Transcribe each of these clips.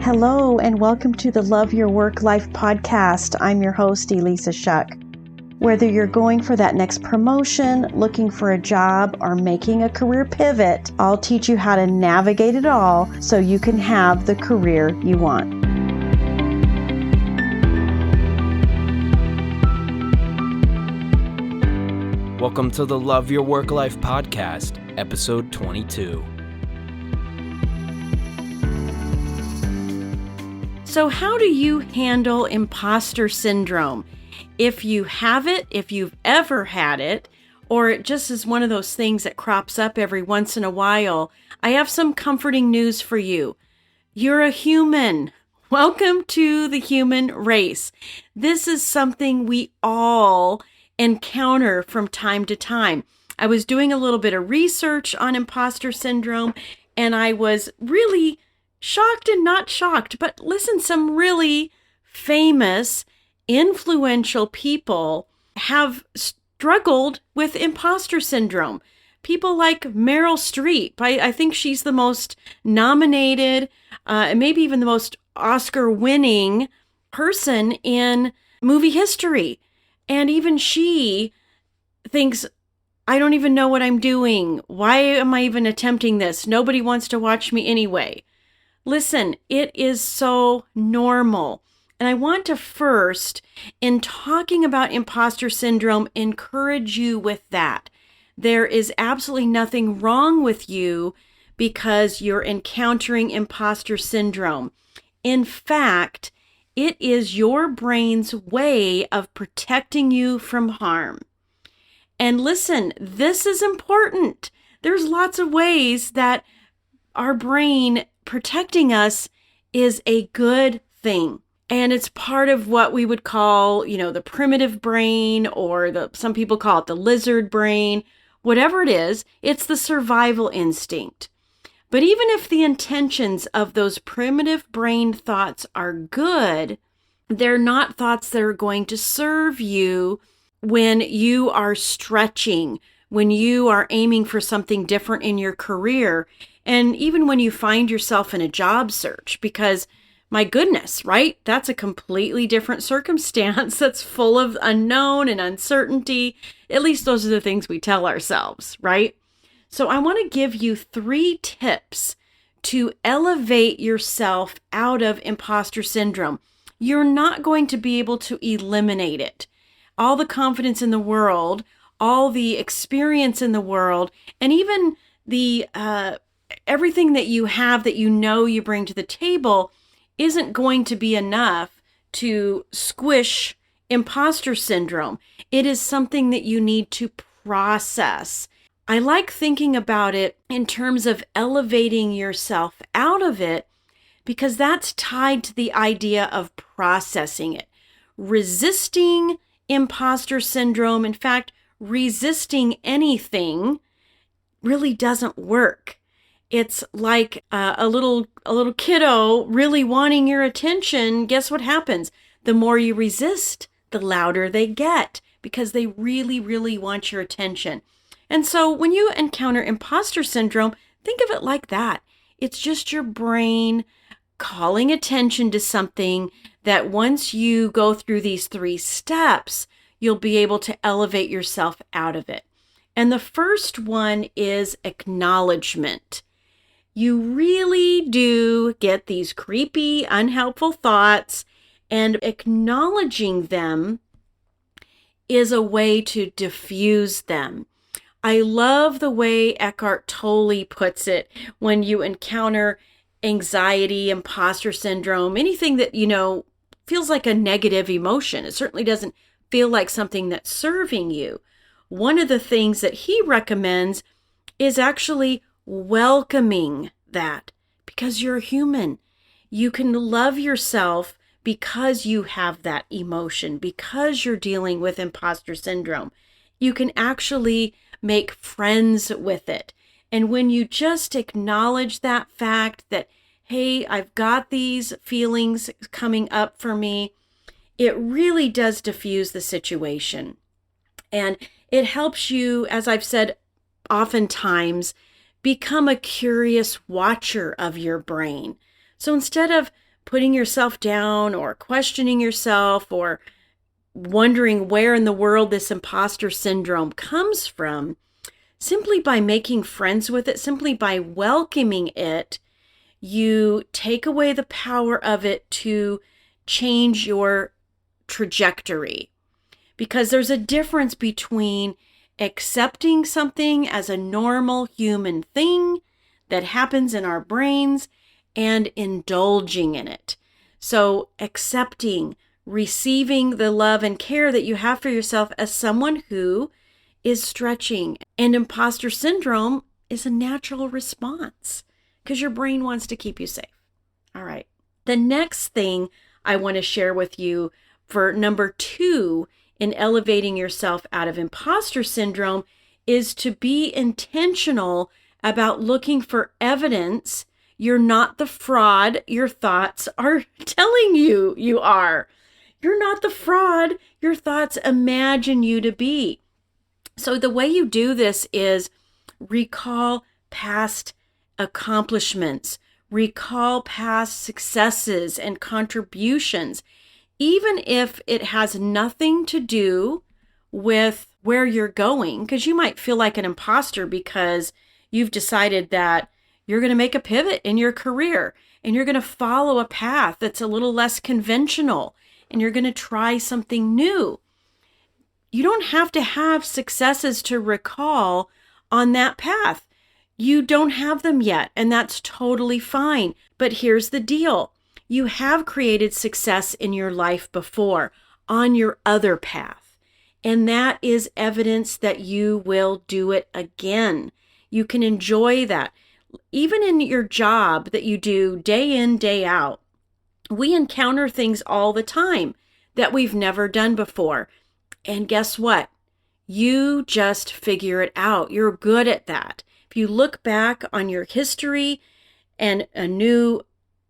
Hello, and welcome to the Love Your Work Life podcast. I'm your host, Elissa Shuck. Whether you're going for that next promotion, looking for a job, or making a career pivot, I'll teach you how to navigate it all so you can have the career you want. Welcome to the Love Your Work Life podcast, episode 22. So how do you handle imposter syndrome? If you have it, if you've ever had it, or it just is one of those things that crops up every once in a while, I have some comforting news for you. You're a human. Welcome to the human race. This is something we all encounter from time to time. I was doing a little bit of research on imposter syndrome, and I was really shocked and not shocked, but listen, some really famous, influential people have struggled with imposter syndrome. People like Meryl Streep. I think she's the most nominated, and maybe even the most Oscar-winning person in movie history. And even she thinks, I don't even know what I'm doing. Why am I even attempting this? Nobody wants to watch me anyway. Listen, it is so normal. And I want to first, in talking about imposter syndrome, encourage you with that. There is absolutely nothing wrong with you because you're encountering imposter syndrome. In fact, it is your brain's way of protecting you from harm. And listen, this is important. There's lots of ways that our brain protecting us is a good thing. And it's part of what we would call, the primitive brain, or some people call it the lizard brain. Whatever it is, it's the survival instinct. But even if the intentions of those primitive brain thoughts are good, they're not thoughts that are going to serve you when you are stretching, when you are aiming for something different in your career, and even when you find yourself in a job search, because my goodness, right? That's a completely different circumstance that's full of unknown and uncertainty. At least those are the things we tell ourselves, right? So I want to give you 3 tips to elevate yourself out of imposter syndrome. You're not going to be able to eliminate it. All the confidence in the world, all the experience in the world, and even the everything that you have that you bring to the table isn't going to be enough to squish imposter syndrome. It is something that you need to process. I like thinking about it in terms of elevating yourself out of it because that's tied to the idea of processing it. Resisting imposter syndrome, in fact, resisting anything really doesn't work. It's like a little kiddo really wanting your attention. Guess what happens? The more you resist, the louder they get because they really, really want your attention. And so when you encounter imposter syndrome, think of it like that. It's just your brain calling attention to something that once you go through these 3 steps, you'll be able to elevate yourself out of it. And the first one is acknowledgement. You really do get these creepy, unhelpful thoughts, and acknowledging them is a way to diffuse them. I love the way Eckhart Tolle puts it when you encounter anxiety, imposter syndrome, anything that, feels like a negative emotion. It certainly doesn't feel like something that's serving you. One of the things that he recommends is actually welcoming that because you're a human. You can love yourself because you have that emotion, because you're dealing with imposter syndrome. You can actually make friends with it. And when you just acknowledge that fact that, hey, I've got these feelings coming up for me, it really does diffuse the situation. And it helps you, as I've said oftentimes, become a curious watcher of your brain. So instead of putting yourself down or questioning yourself or wondering where in the world this imposter syndrome comes from, simply by making friends with it, simply by welcoming it, you take away the power of it to change your trajectory. Because there's a difference between accepting something as a normal human thing that happens in our brains and indulging in it. So accepting, receiving the love and care that you have for yourself as someone who is stretching. And imposter syndrome is a natural response because your brain wants to keep you safe. All right. The next thing I want to share with you for number 2 in elevating yourself out of imposter syndrome is to be intentional about looking for evidence you're not the fraud your thoughts are telling you you are. You're not the fraud your thoughts imagine you to be. So the way you do this is recall past accomplishments, recall past successes and contributions, even if it has nothing to do with where you're going, because you might feel like an imposter because you've decided that you're going to make a pivot in your career and you're going to follow a path that's a little less conventional and you're going to try something new. You don't have to have successes to recall on that path. You don't have them yet, and that's totally fine. But here's the deal. You have created success in your life before on your other path, and that is evidence that you will do it again. You can enjoy that. Even in your job that you do day in, day out, we encounter things all the time that we've never done before. And guess what? You just figure it out. You're good at that. If you look back on your history and a new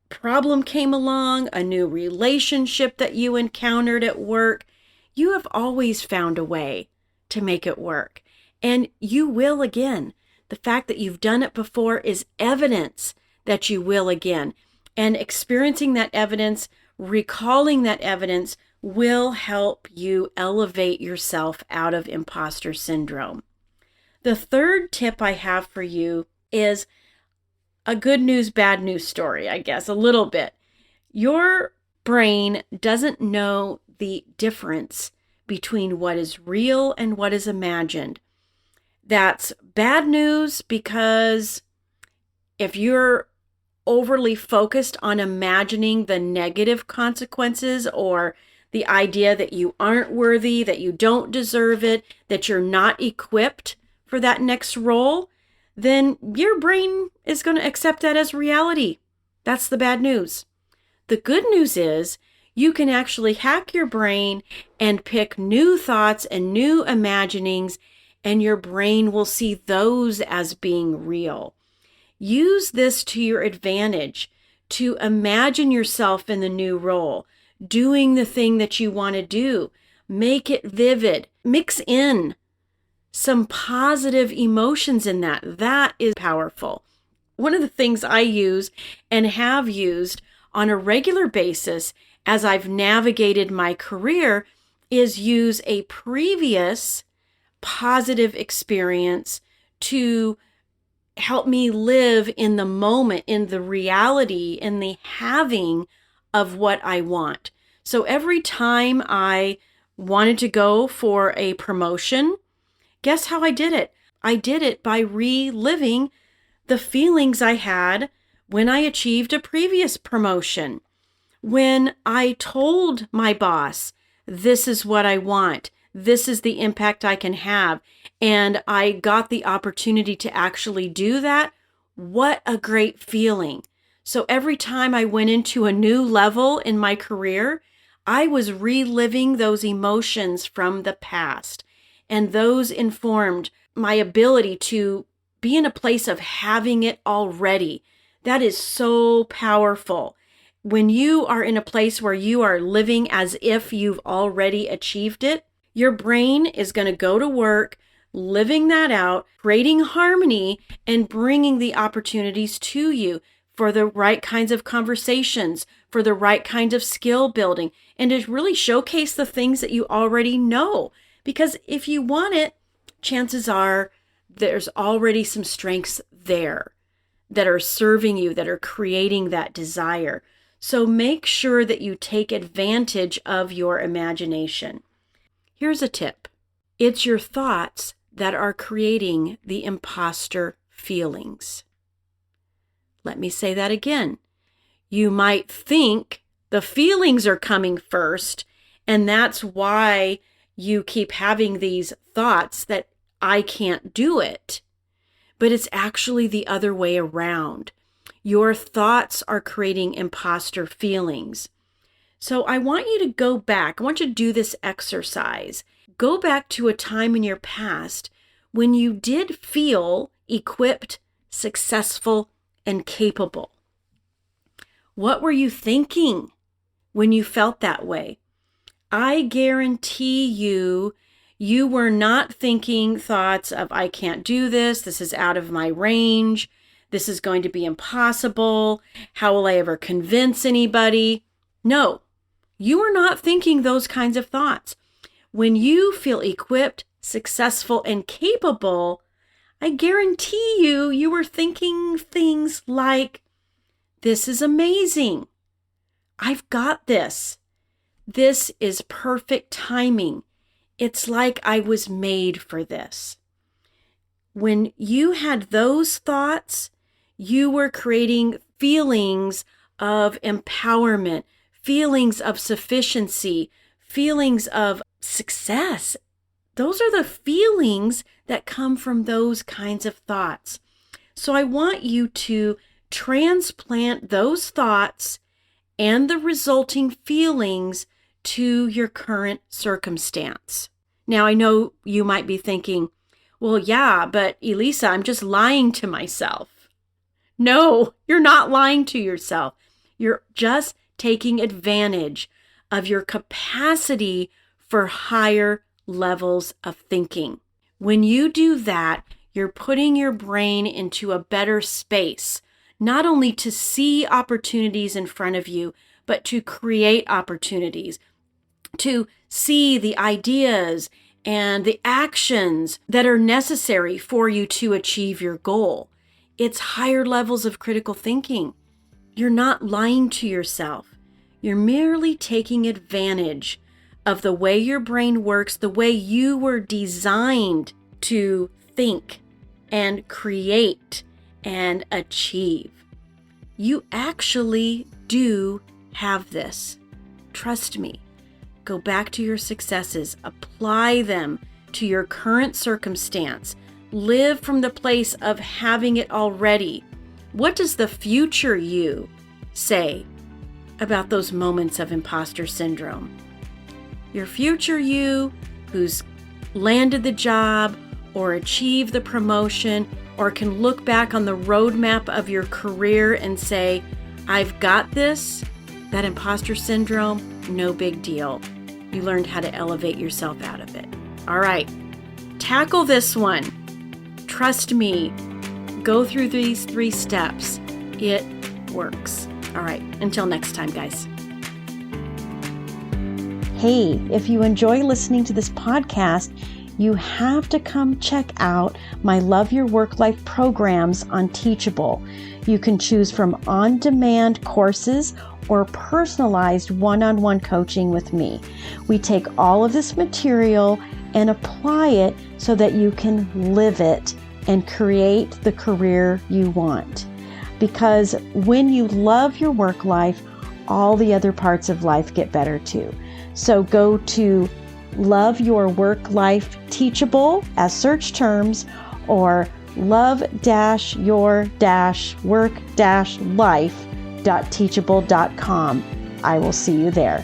problem came along, a new relationship that you encountered at work, you have always found a way to make it work. And you will again. The fact that you've done it before is evidence that you will again. And experiencing that evidence, recalling that evidence, will help you elevate yourself out of imposter syndrome. The third tip I have for you is a good news, bad news story, I guess, a little bit. Your brain doesn't know the difference between what is real and what is imagined. That's bad news because if you're overly focused on imagining the negative consequences or the idea that you aren't worthy, that you don't deserve it, that you're not equipped for that next role, then your brain is going to accept that as reality. That's the bad news. The good news is you can actually hack your brain and pick new thoughts and new imaginings, and your brain will see those as being real. Use this to your advantage to imagine yourself in the new role, doing the thing that you want to do. Make it vivid. Mix in some positive emotions in that. That is powerful. One of the things I use and have used on a regular basis as I've navigated my career is use a previous positive experience to help me live in the moment, in the reality, in the having of what I want. So every time I wanted to go for a promotion, guess how I did it? I did it by reliving the feelings I had when I achieved a previous promotion. When I told my boss, this is what I want, this is the impact I can have, and I got the opportunity to actually do that, what a great feeling. So every time I went into a new level in my career, I was reliving those emotions from the past, and those informed my ability to be in a place of having it already. That is so powerful. When you are in a place where you are living as if you've already achieved it, your brain is going to go to work living that out, creating harmony, and bringing the opportunities to you. for the right kinds of conversations, for the right kind of skill building, and to really showcase the things that you already know. Because if you want it, chances are there's already some strengths there that are serving you, that are creating that desire. So make sure that you take advantage of your imagination. Here's a tip. It's your thoughts that are creating the imposter feelings. Let me say that again. You might think the feelings are coming first, and that's why you keep having these thoughts that I can't do it. But it's actually the other way around. Your thoughts are creating imposter feelings. So I want you to go back. I want you to do this exercise. Go back to a time in your past when you did feel equipped, successful, and capable. What were you thinking when you felt that way? I guarantee you, you were not thinking thoughts of, I can't do this, this is out of my range, this is going to be impossible, how will I ever convince anybody? No, you are not thinking those kinds of thoughts. When you feel equipped, successful, and capable, I guarantee you, you were thinking things like, this is amazing. I've got this. This is perfect timing. It's like I was made for this. When you had those thoughts, you were creating feelings of empowerment, feelings of sufficiency, feelings of success. Those are the feelings that come from those kinds of thoughts. So I want you to transplant those thoughts and the resulting feelings to your current circumstance. Now, I know you might be thinking, well, yeah, but Elissa, I'm just lying to myself. No, you're not lying to yourself. You're just taking advantage of your capacity for higher levels of thinking. When you do that, you're putting your brain into a better space, not only to see opportunities in front of you, but to create opportunities, to see the ideas and the actions that are necessary for you to achieve your goal. It's higher levels of critical thinking. You're not lying to yourself. You're merely taking advantage of the way your brain works, the way you were designed to think and create and achieve. You actually do have this. Trust me. Go back to your successes. Apply them to your current circumstance. Live from the place of having it already. What does the future you say about those moments of imposter syndrome? Your future you who's landed the job or achieved the promotion or can look back on the roadmap of your career and say, I've got this, that imposter syndrome, no big deal. You learned how to elevate yourself out of it. All right, tackle this one. Trust me, go through these 3 steps. It works. All right, until next time, guys. Hey, if you enjoy listening to this podcast, you have to come check out my Love Your Work Life programs on Teachable. You can choose from on-demand courses or personalized one-on-one coaching with me. We take all of this material and apply it so that you can live it and create the career you want. Because when you love your work life, all the other parts of life get better too. So go to Love Your Work Life Teachable as search terms, or love-your-work-life.teachable.com. I will see you there.